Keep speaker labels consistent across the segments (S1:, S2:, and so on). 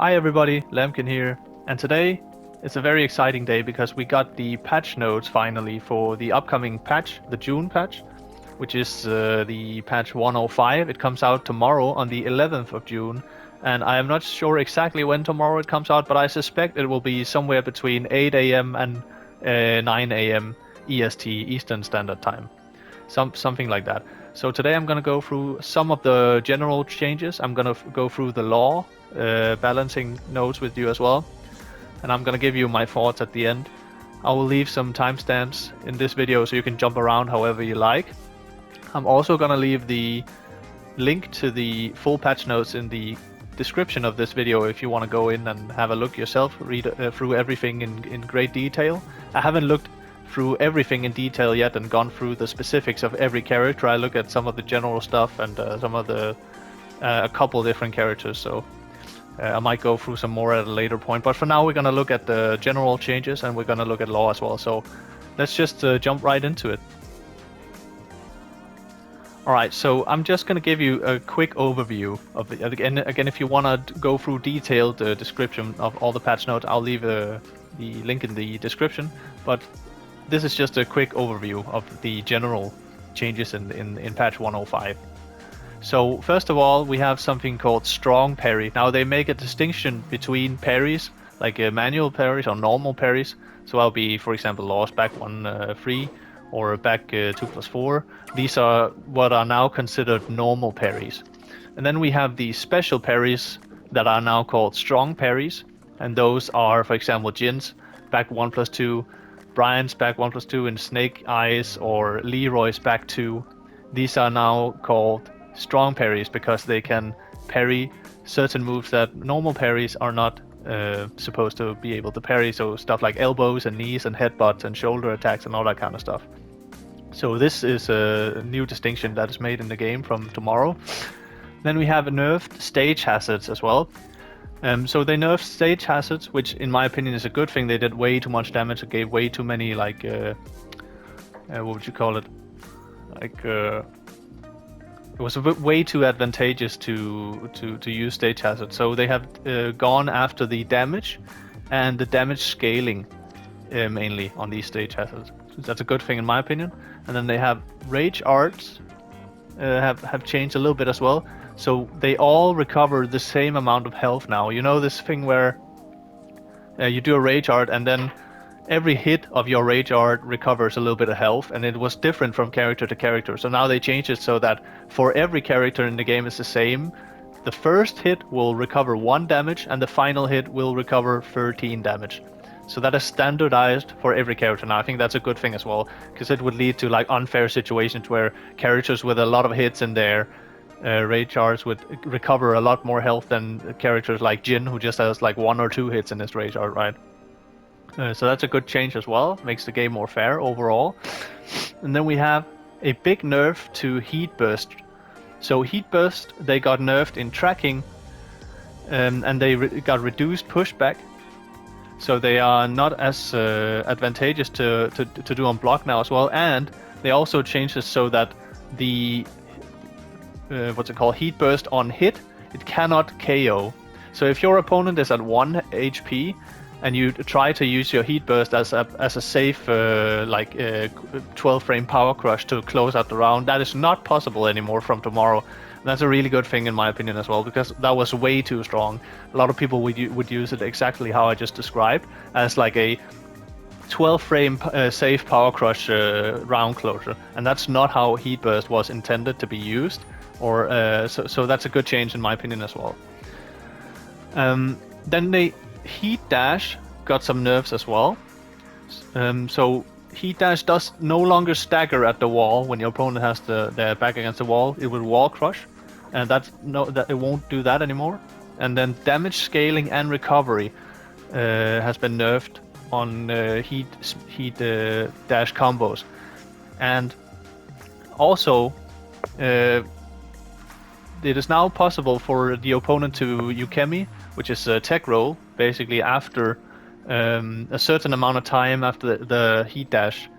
S1: Hi everybody, Lambkin here, and today it's a very exciting day because we got the patch notes finally for the upcoming patch, the June patch, which is the patch 105. It comes out tomorrow on the 11th of June, and I am not sure exactly when tomorrow it comes out, but I suspect it will be somewhere between 8 a.m. and 9 a.m. EST, Eastern Standard Time. Something like that. So today I'm going to go through some of the general changes. I'm going to go through the law balancing notes with you as well, and I'm going to give you my thoughts at the end. I will leave some timestamps in this video so you can jump around however you like. I'm also going to leave the link to the full patch notes in the description of this video if you want to go in and have a look yourself, read through everything in great detail. I haven't looked through everything in detail yet and gone through the specifics of every character. I look at some of the general stuff and some of the a couple different characters, so I might go through some more at a later point. But for now we're going to look at the general changes and we're going to look at law as well. So let's just jump right into it. Alright, so I'm just going to give you a quick overview of the, again if you want to go through detailed description of all the patch notes, I'll leave the link in the description, but this is just a quick overview of the general changes in patch 105. So first of all, we have something called strong parry. Now they make a distinction between parries, like manual parries or normal parries. So I'll be, for example, lost back 1-3 or back 2+4. These are what are now considered normal parries. And then we have the special parries that are now called strong parries. And those are, for example, Jin's back 1+2, Brian's back 1+2, and Snake Eyes or Leroy's back 2. These are now called strong parries because they can parry certain moves that normal parries are not supposed to be able to parry. So stuff like elbows and knees and headbutts and shoulder attacks and all that kind of stuff. So this is a new distinction that is made in the game from tomorrow. Then we have nerfed stage hazards as well. So they nerfed stage hazards, which in my opinion is a good thing. They did way too much damage. It gave way too many, like, what would you call it? Like, it was way too advantageous to use stage hazards. So they have gone after the damage and the damage scaling mainly on these stage hazards. So that's a good thing in my opinion. And then they have rage arts have changed a little bit as well. So they all recover the same amount of health now. You know this thing where you do a rage art and then every hit of your rage art recovers a little bit of health, and it was different from character to character. So now they changed it so that for every character in the game is the same. The first hit will recover 1 damage and the final hit will recover 13 damage. So that is standardized for every character now. I think that's a good thing as well, because it would lead to like unfair situations where characters with a lot of hits in their rage arts would recover a lot more health than characters like Jin, who just has like 1 or 2 hits in his rage art, right? So that's a good change as well. Makes the game more fair overall. And then we have a big nerf to Heat Burst. So Heat Burst, they got nerfed in tracking, and they got reduced pushback. So they are not as advantageous to do on block now as well. And they also changed it so that the what's it called, Heat Burst on hit, it cannot KO. So if your opponent is at 1 HP and you try to use your Heat Burst as a safe 12 frame power crush to close out the round, that is not possible anymore from tomorrow. And that's a really good thing in my opinion as well, because that was way too strong. A lot of people would use it exactly how I just described, as like a 12 frame safe power crush round closure, and that's not how Heat Burst was intended to be used. Or so that's a good change in my opinion as well. Then the Heat Dash got some nerfs as well. So Heat Dash does no longer stagger at the wall when your opponent has their back against the wall. It will wall crush, and that it won't do that anymore. And then damage scaling and recovery has been nerfed on Heat Dash combos, and also it is now possible for the opponent to Ukemi, which is a tech roll, basically after a certain amount of time after the Heat Dash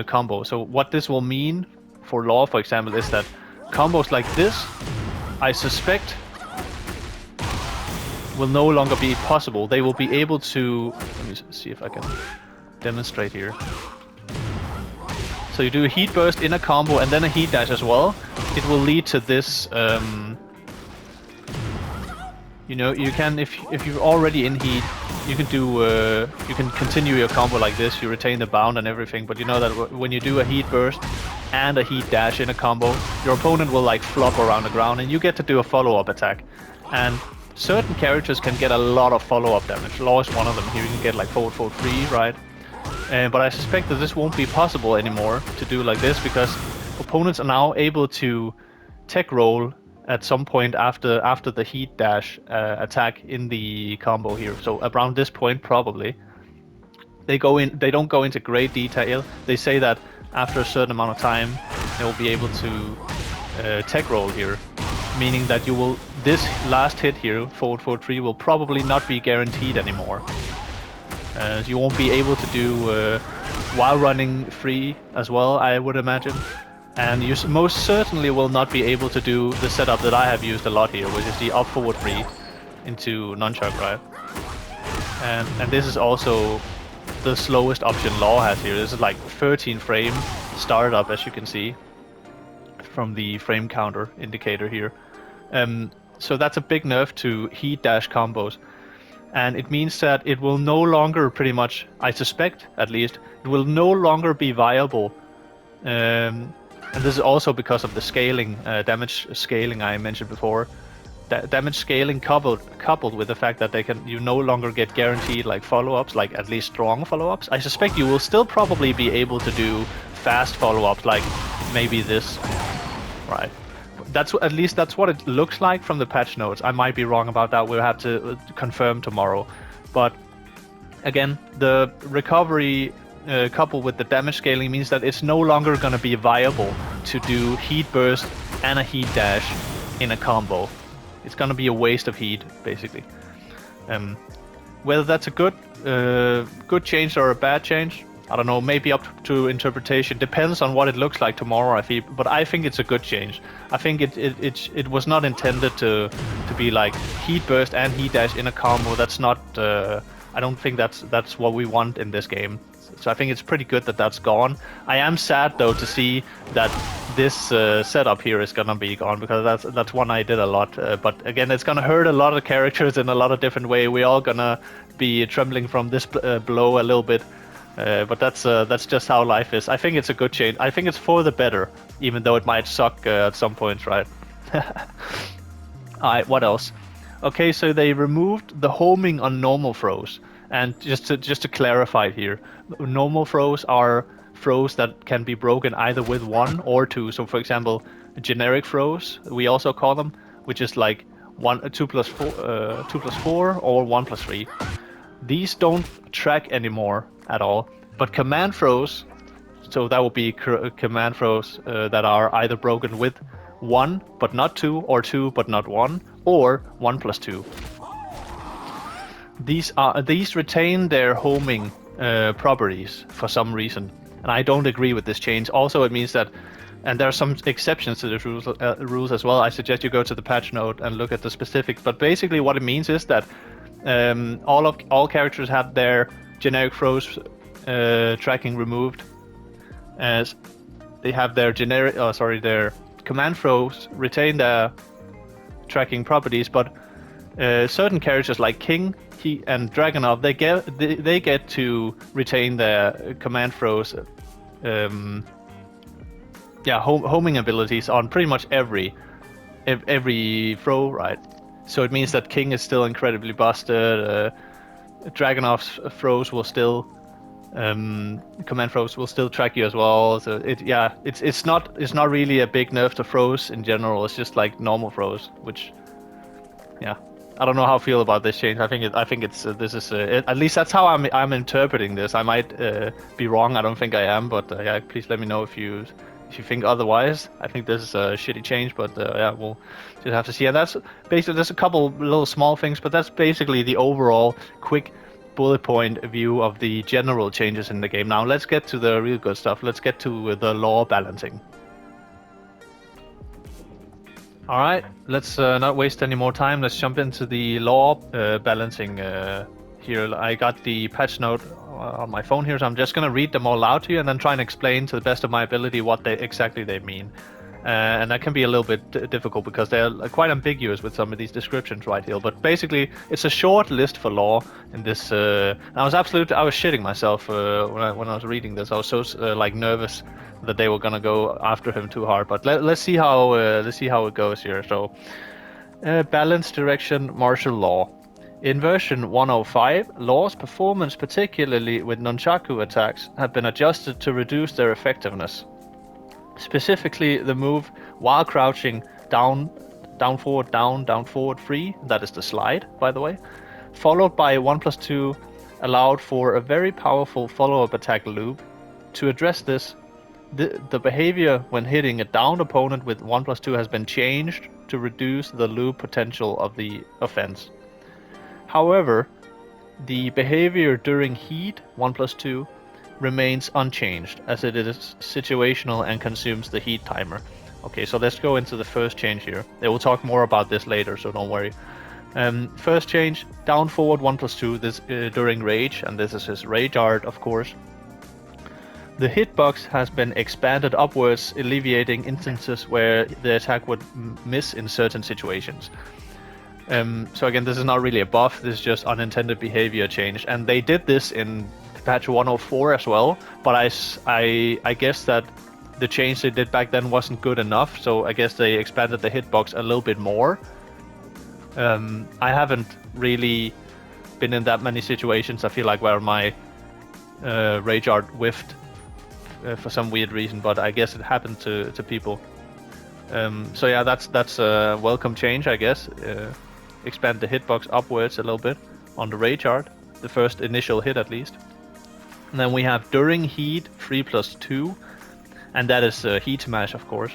S1: combo. So what this will mean for Law, for example, is that combos like this, I suspect, will no longer be possible. They will be able to... Let me see if I can demonstrate here. So you do a heat burst in a combo and then a heat dash as well. It will lead to this... you know, you can, if you're already in heat, you can do, you can continue your combo like this. You retain the bound and everything, but you know that when you do a heat burst and a heat dash in a combo, your opponent will like flop around the ground, and you get to do a follow-up attack. And certain characters can get a lot of follow-up damage. Law is one of them. Here you can get like forward 3, right? But I suspect that this won't be possible anymore to do like this, because opponents are now able to tech roll at some point after the heat dash attack in the combo here. So around this point probably. They don't go into great detail. They say that after a certain amount of time they will be able to tech roll here, meaning that you will, this last hit here, forward 3, will probably not be guaranteed anymore. You won't be able to do while running free as well, I would imagine. And you most certainly will not be able to do the setup that I have used a lot here, which is the up forward 3 into nunchuck, right? And this is also the slowest option Law has here. This is like 13 frame startup, as you can see from the frame counter indicator here. So that's a big nerf to heat dash combos. And it means that it will no longer, pretty much, I suspect at least, it will no longer be viable. And this is also because of the scaling, damage scaling I mentioned before. Damage scaling coupled with the fact that you no longer get guaranteed like follow-ups, like at least strong follow-ups. I suspect you will still probably be able to do fast follow-ups, like maybe this, right? At least that's what it looks like from the patch notes. I might be wrong about that. We'll have to confirm tomorrow. But again, the recovery coupled with the damage scaling means that it's no longer going to be viable to do heat burst and a heat dash in a combo. It's going to be a waste of heat, basically. Whether that's a good change or a bad change, I don't know, maybe up to interpretation. Depends on what it looks like tomorrow, I feel. But I think it's a good change. I think it was not intended to be like heat burst and heat dash in a combo. That's not. I don't think that's what we want in this game. So I think it's pretty good that that's gone. I am sad though to see that this setup here is gonna be gone, because that's one I did a lot. But again, it's gonna hurt a lot of characters in a lot of different ways. We're all gonna be trembling from this blow a little bit. But that's just how life is. I think it's a good change. I think it's for the better, even though it might suck at some points, right? Alright, what else? Okay, so they removed the homing on normal throws. And just to clarify here, normal throws are throws that can be broken either with 1 or 2. So for example, generic throws, we also call them, which is like 2 plus 4 or 1 plus 3. These don't track anymore at all, but command throws, so that will be command throws that are either broken with 1 but not 2, or 2 but not 1, or 1 plus 2. These retain their homing properties for some reason, and I don't agree with this change. Also, it means that, and there are some exceptions to the rules as well. I suggest you go to the patch note and look at the specifics. But basically, what it means is that all characters have their generic throws tracking removed, as they have their their command throws retain their tracking properties, but certain characters like King and Dragunov, they get to retain their command throws, homing abilities on pretty much every throw, right? So it means that King is still incredibly busted. Dragunov's throws will still, command throws will still track you as well. So it's not really a big nerf to throws in general. It's just like normal throws, which, yeah. I don't know how I feel about this change. I think it's this is at least that's how I'm interpreting this. I might be wrong. I don't think I am, but please let me know if you think otherwise. I think this is a shitty change, but we'll just have to see. And that's basically, there's a couple little small things, but that's basically the overall quick bullet point view of the general changes in the game. Now let's get to the real good stuff. Let's get to the law balancing. All right, let's not waste any more time. Let's jump into the law balancing here. I got the patch note on my phone here, so I'm just going to read them all out to you and then try and explain to the best of my ability what exactly they mean. And that can be a little bit difficult because they're quite ambiguous with some of these descriptions right here. But basically, it's a short list for law in this. I was shitting myself when I was reading this. I was so nervous that they were gonna go after him too hard. But let's see how it goes here. So, balance direction martial law. In version 105, law's performance, particularly with nunchaku attacks, have been adjusted to reduce their effectiveness. Specifically, the move while crouching down forward, free, that is the slide, by the way, followed by 1+2, allowed for a very powerful follow-up attack loop. To address this, the behavior when hitting a downed opponent with 1+2 has been changed to reduce the loop potential of the offense. However, the behavior during heat 1+2 remains unchanged, as it is situational and consumes the heat timer. Okay, so let's go into the first change here. They will talk more about this later, so don't worry. First change, down forward 1+2 this during rage, and this is his rage art, of course. The hitbox has been expanded upwards, alleviating instances where the attack would miss in certain situations. So again, this is not really a buff, this is just unintended behavior change, and they did this in patch 104 as well, but I guess that the change they did back then wasn't good enough, so I guess they expanded the hitbox a little bit more. I haven't really been in that many situations, I feel like, where my rage art whiffed for some weird reason, but I guess it happened to people. So yeah, that's a welcome change, I guess. Expand the hitbox upwards a little bit on the rage art, the first initial hit at least. And then we have during heat 3+2, and that is heat smash, of course.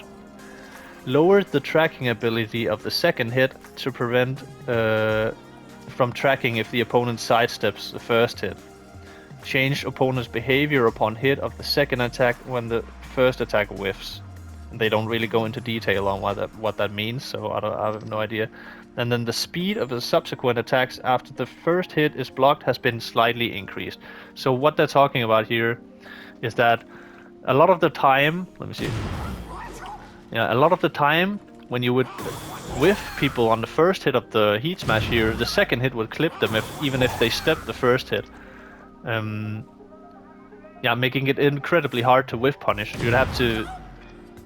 S1: Lowered the tracking ability of the second hit to prevent from tracking if the opponent sidesteps the first hit. Changed opponent's behavior upon hit of the second attack when the first attack whiffs. They don't really go into detail on what that means, so I have no idea. And then the speed of the subsequent attacks after the first hit is blocked has been slightly increased. So what they're talking about here is that a lot of the time, let me see. Yeah, a lot of the time when you would whiff people on the first hit of the heat smash here, the second hit would clip them even if they stepped the first hit. Yeah, making it incredibly hard to whiff punish. You'd have to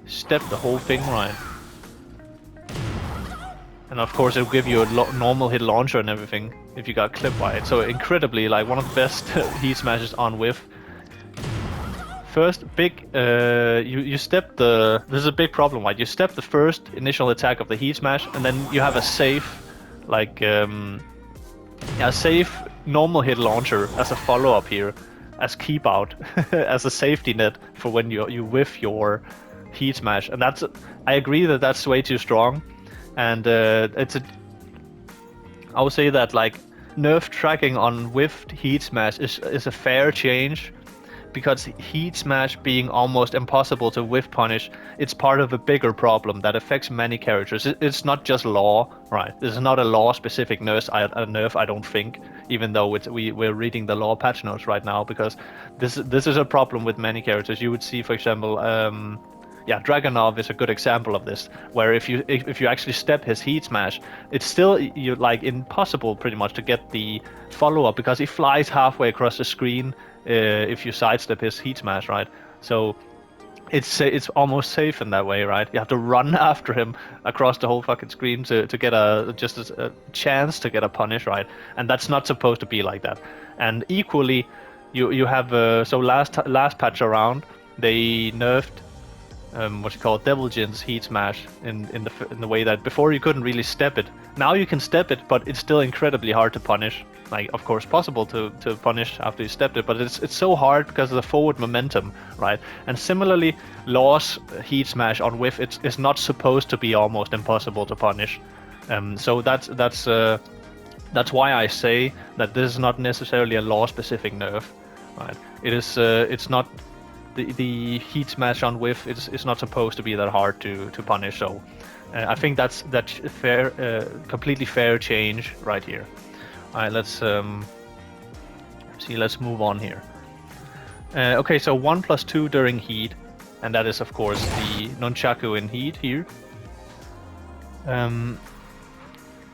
S1: step the whole thing right. And of course, it'll give you a normal hit launcher and everything if you got clip by it. So incredibly, like, one of the best heat smashes on whiff. First, big, you step the... This is a big problem, right? You step the first initial attack of the heat smash, and then you have a safe, like, a safe normal hit launcher as a follow-up here, as keep out, as a safety net for when you whiff your heat smash. And that's... I agree that that's way too strong. And I would say that, like, nerf tracking on whiffed heat smash is a fair change, because heat smash being almost impossible to whiff punish, it's part of a bigger problem that affects many characters. It's not just law, right? This is not a law specific nerf, I don't think, even though we're reading the law patch notes right now, because this is a problem with many characters. You would see, for example, yeah, Dragonov is a good example of this, where if you actually step his heat smash, it's still impossible pretty much to get the follow-up, because he flies halfway across the screen if you sidestep his heat smash, right? So it's almost safe in that way, right? You have to run after him across the whole fucking screen to get a chance to get a punish, right? And that's not supposed to be like that. And equally, you have so last patch around, they nerfed what you call Devil Jin's heat smash in the way that before you couldn't really step it. Now you can step it, but it's still incredibly hard to punish. Like, of course, possible to punish after you stepped it, but it's so hard because of the forward momentum, right? And similarly, Law's heat smash on whiff, it's not supposed to be almost impossible to punish. So that's why I say that this is not necessarily a law-specific nerf, right? It's not. The heat smash on whiff is not supposed to be that hard to punish, so I think that's fair, completely fair change right here. All right, let's see. Let's move on here. Okay, so 1+2 during heat, and that is of course the nunchaku in heat here.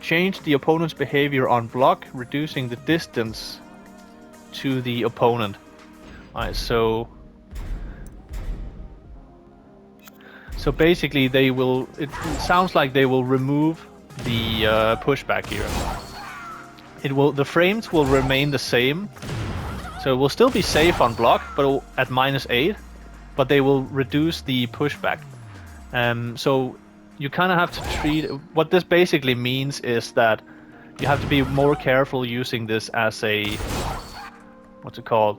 S1: Change the opponent's behavior on block, reducing the distance to the opponent. Alright, so basically they will, it sounds like they will remove the pushback here. The frames will remain the same, so it will still be safe on block, but at -8, but they will reduce the pushback. So you kind of have to treat, what this basically means is that you have to be more careful using this as a, what's it called,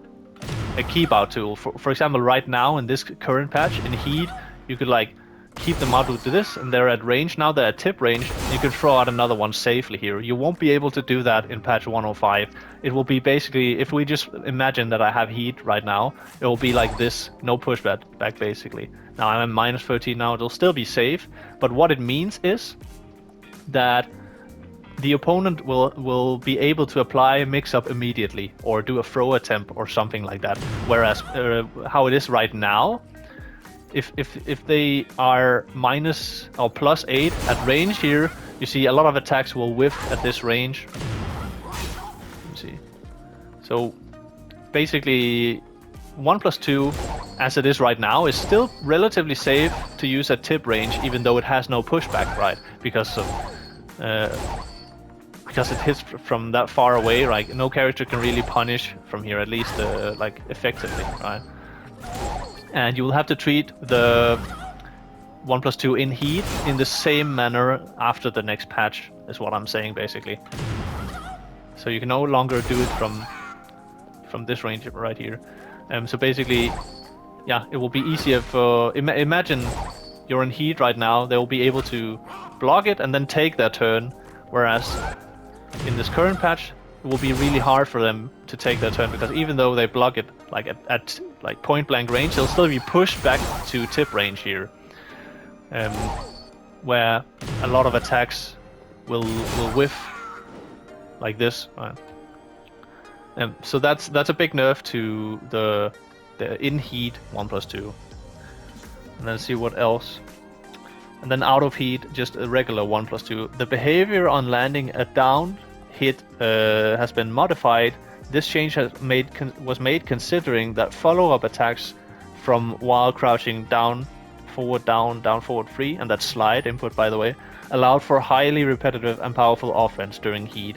S1: a keep out tool. For example, right now in this current patch in heat, you could like keep them out with this, and they're at range. Now they're at tip range, you can throw out another one safely here. You won't be able to do that in patch 105. It will be basically, if we just imagine that I have heat right now, it will be like this, no pushback back basically. Now I'm at -13 now, it'll still be safe, but what it means is that the opponent will be able to apply mix-up immediately, or do a throw attempt or something like that. Whereas how it is right now, if they are minus or +8 at range here, you see a lot of attacks will whiff at this range. Let's see. So basically 1+2 as it is right now is still relatively safe to use at tip range, even though it has no pushback, right? Because it hits from that far away, right? No character can really punish from here, at least like effectively, right? And you will have to treat the 1+2 in heat in the same manner after the next patch, is what I'm saying basically. So you can no longer do it from this range right here. So basically, yeah, it will be easier for... Imagine you're in heat right now, they will be able to block it and then take their turn, whereas in this current patch, it will be really hard for them to take their turn, because even though they block it like at like point blank range, they'll still be pushed back to tip range here, where a lot of attacks will whiff like this. So that's a big nerf to the in heat 1+2. And then see what else. And then out of heat, just a regular 1+2. The behavior on landing a down hit has been modified. This change was made considering that follow-up attacks from while crouching down, forward, down, forward, free, and that slide input, by the way, allowed for highly repetitive and powerful offense during heat.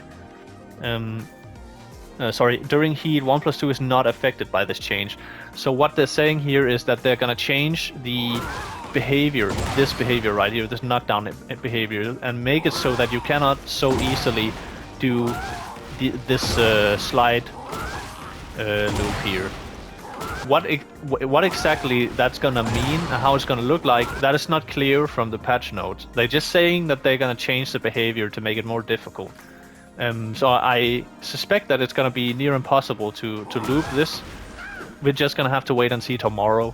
S1: During heat, 1+2 is not affected by this change. So what they're saying here is that they're gonna change the behavior, this behavior right here, this knockdown behavior, and make it so that you cannot so easily do this slide loop here. What exactly that's gonna mean and how it's gonna look like, that is not clear from the patch notes. They're just saying that they're gonna change the behavior to make it more difficult. So I suspect that it's gonna be near impossible to loop this. We're just gonna have to wait and see tomorrow.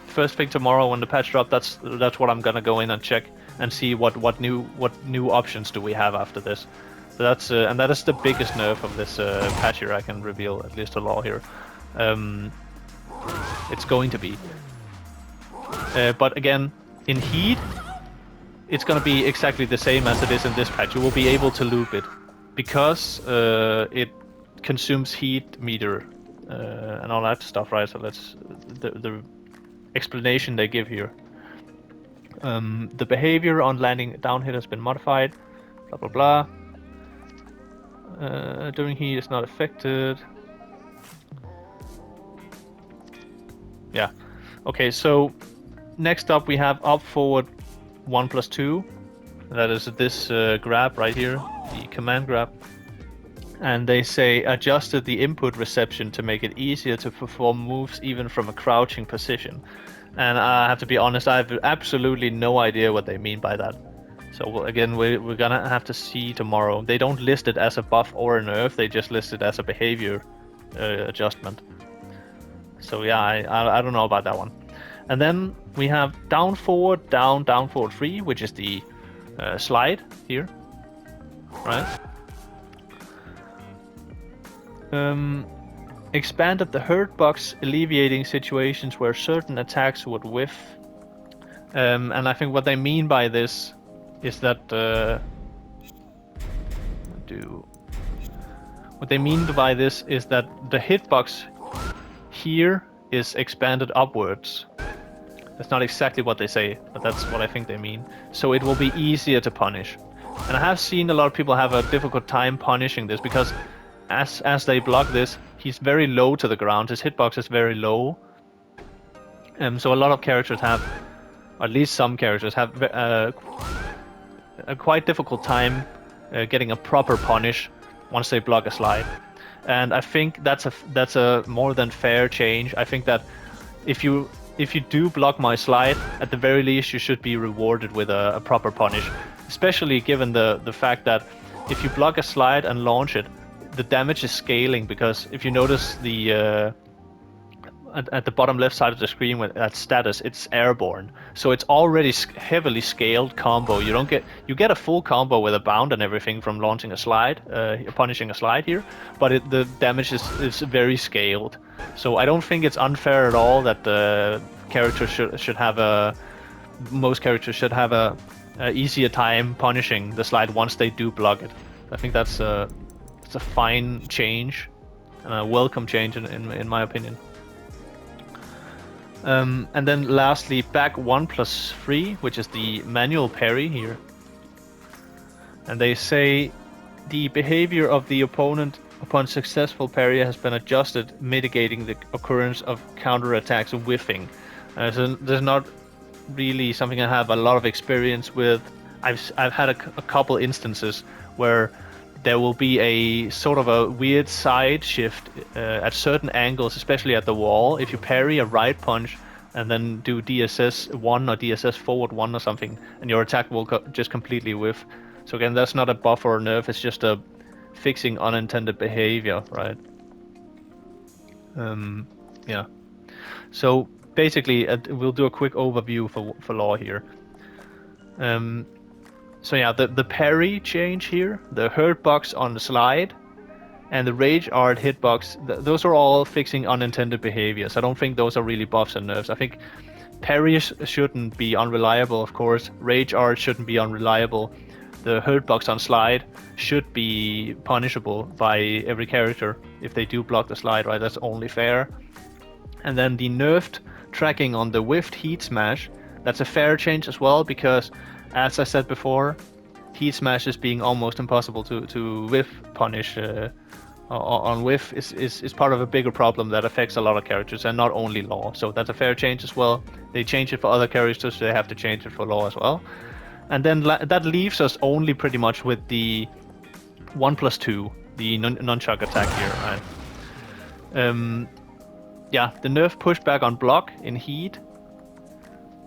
S1: First thing tomorrow when the patch drop, that's what I'm gonna go in and check and see what new options do we have after this. So that's and that is the biggest nerf of this patch here. I can reveal at least a law here. It's going to be. But again, in heat, it's going to be exactly the same as it is in this patch. You will be able to loop it because it consumes heat meter and all that stuff, right? So that's the explanation they give here. The behavior on landing down hit has been modified. Blah blah blah. During heat, it's not affected. Yeah. Okay. So next up, we have up forward 1+2. That is this grab right here, the command grab. And they say adjusted the input reception to make it easier to perform moves even from a crouching position. And I have to be honest, I have absolutely no idea what they mean by that. So again, we're gonna have to see tomorrow. They don't list it as a buff or a nerf, they just list it as a behavior adjustment. So yeah, I don't know about that one. And then we have down forward, down forward 3, which is the slide here, right? Expanded the hurt box, alleviating situations where certain attacks would whiff. And I think what they mean by this is that what they mean by this is that the hitbox here is expanded upwards. That's not exactly what they say, but that's what I think they mean. So it will be easier to punish. And I have seen a lot of people have a difficult time punishing this because as they block this, he's very low to the ground. His hitbox is very low. So a lot of characters have, or at least some characters have a quite difficult time getting a proper punish once they block a slide. And I think that's a more than fair change. I think that if you do block my slide, at the very least you should be rewarded with a proper punish. Especially given the fact that if you block a slide and launch it, the damage is scaling, because if you notice the at the bottom left side of the screen with that status, it's airborne, so it's already heavily scaled combo. You get a full combo with a bound and everything from launching a slide, punishing a slide here, but the damage is very scaled. So I don't think it's unfair at all that the character should have most characters should have a easier time punishing the slide once they do block it. I think that's it's a fine change and a welcome change in my opinion. And then lastly, back 1+3, which is the manual parry here. And they say the behavior of the opponent upon successful parry has been adjusted, mitigating the occurrence of counterattacks whiffing. So there's not really something I have a lot of experience with. I've had a couple instances where there will be a sort of a weird side shift at certain angles, especially at the wall. If you parry a right punch and then do DSS 1 or DSS forward 1 or something, and your attack will just completely whiff. So again, that's not a buff or a nerf, it's just a fixing unintended behavior, right? Yeah. So basically, we'll do a quick overview for law here. So yeah, the parry change here, the hurt box on the slide, and the rage art hitbox, those are all fixing unintended behaviors. I don't think those are really buffs and nerfs. I think parries shouldn't be unreliable, of course. Rage art shouldn't be unreliable. The hurt box on slide should be punishable by every character if they do block the slide, right? That's only fair. And then the nerfed tracking on the whiffed heat smash, that's a fair change as well, because as I said before, heat smash is being almost impossible to whiff punish on whiff is part of a bigger problem that affects a lot of characters and not only law. So that's a fair change as well. They change it for other characters, so they have to change it for law as well. And then that leaves us only pretty much with the 1+2, the nunchuck attack here, right? Yeah, the nerf pushback on block in heat,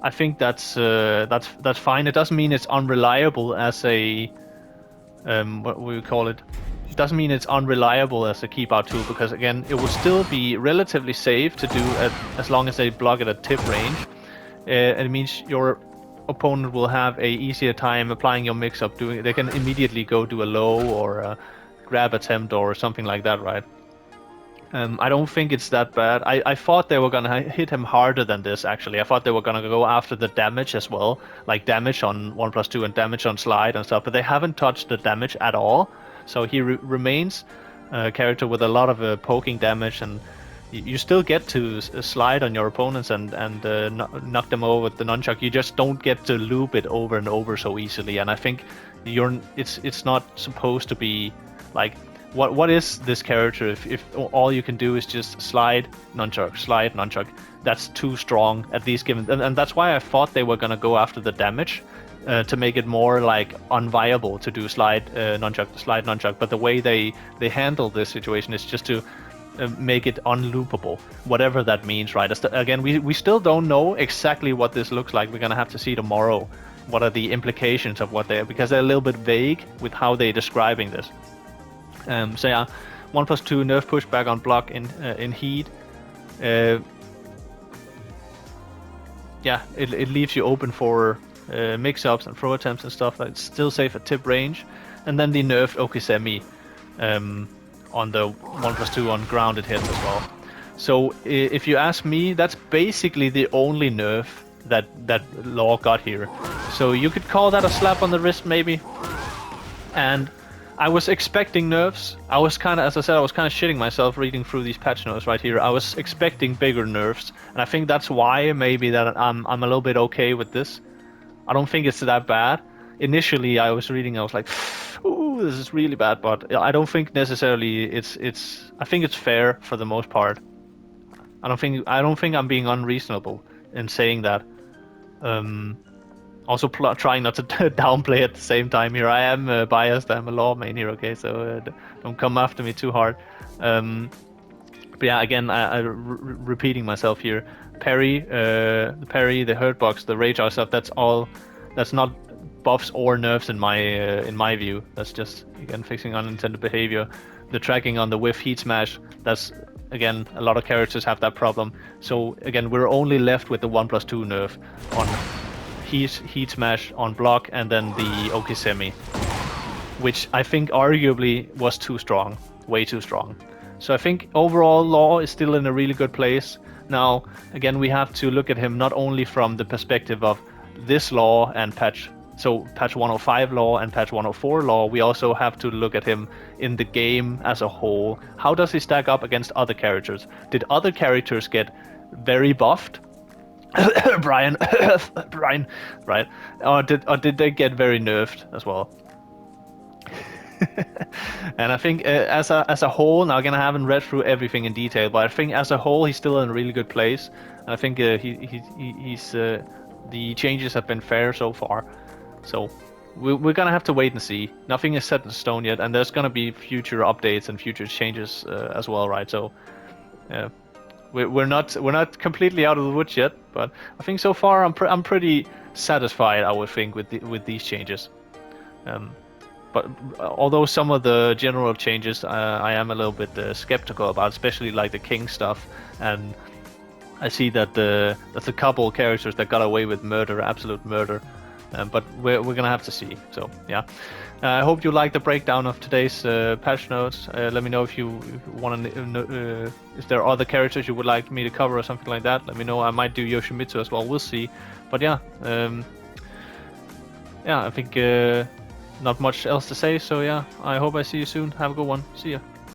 S1: I think that's fine. It doesn't mean it's unreliable as a what we call it. It doesn't mean it's unreliable as a keep out tool, because again, it will still be relatively safe to do as long as they block it at tip range. It means your opponent will have a easier time applying your mix up. They can immediately go do a low or a grab attempt or something like that, right? I don't think it's that bad. I thought they were gonna hit him harder than this, actually. I thought they were gonna go after the damage as well, like damage on 1+2 and damage on slide and stuff, but they haven't touched the damage at all. So he remains a character with a lot of poking damage, and you still get to slide on your opponents and knock them over with the nunchuck. You just don't get to loop it over and over so easily, and I think it's not supposed to be like... What is this character if all you can do is just slide, nunchuck? That's too strong, at least given... And that's why I thought they were going to go after the damage to make it more like unviable to do slide, nunchuck. But the way they handle this situation is just to make it unloopable, whatever that means, right? Again, we still don't know exactly what this looks like. We're going to have to see tomorrow what are the implications of what because they're a little bit vague with how they're describing this. So yeah, 1+2 nerf pushback on block in heat. yeah, it leaves you open for mix-ups and throw attempts and stuff. It's still safe at tip range. And then the nerfed Okisemi on the 1+2 on grounded hits as well. So if you ask me, that's basically the only nerf that Law got here. So you could call that a slap on the wrist maybe. And I was expecting nerfs. I was kind of, as I said, I was kind of shitting myself reading through these patch notes right here. I was expecting bigger nerfs, and I think that's why maybe that I'm a little bit okay with this. I don't think it's that bad. Initially, I was reading, I was like, "Ooh, this is really bad," but I don't think necessarily it's. I think it's fair for the most part. I don't think I'm being unreasonable in saying that. Also trying not to downplay at the same time here. I am biased. I'm a Law main here, okay? So don't come after me too hard. But yeah, again, repeating myself here. Parry, the parry, the hurt box, the rage stuff. That's not buffs or nerfs in my view. That's just again fixing unintended behavior. The tracking on the whiff heat smash. That's again a lot of characters have that problem. So again, we're only left with the 1+2 nerf on heat smash on block, and then the Okisemi, which I think arguably was too strong, way too strong. So I think overall Law is still in a really good place. Now again, we have to look at him not only from the perspective of this Law and patch 105 Law and patch 104 Law, we also have to look at him in the game as a whole. How does he stack up against other characters? Did other characters get very buffed? Brian, right? Or did they get very nerfed as well? And I think as a whole, now again I haven't read through everything in detail, but I think as a whole he's still in a really good place. And I think he's the changes have been fair so far. So we're gonna have to wait and see. Nothing is set in stone yet, and there's gonna be future updates and future changes as well, right? So. We're not completely out of the woods yet, but I think so far I'm pretty satisfied. I would think with these changes. But although some of the general changes I am a little bit skeptical about, especially like the king stuff, and I see that that's a couple of characters that got away with murder, absolute murder. But we're gonna have to see. So yeah, I hope you like the breakdown of today's patch notes. Let me know if you want to know if there are other characters you would like me to cover or something like that. Let me know. I might do Yoshimitsu as well. We'll see. But yeah, I think not much else to say. So yeah, I hope I see you soon. Have a good one. See ya.